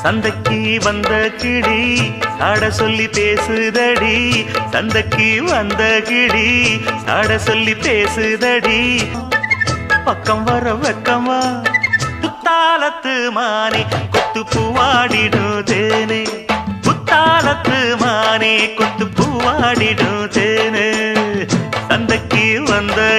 சந்தைக்கு வந்த கிளி சாட சொல்லி பேசுதடி, சந்தைக்கு வந்த கிளி சாட சொல்லி பேசுதடி. பக்கம் வர வெக்கமா புத்தாலத்து மானே கொத்து பூவாடிடும் தேனே, புத்தாலத்து மானே கொத்து பூவாடிடும் தேனே. சந்தைக்கு வந்த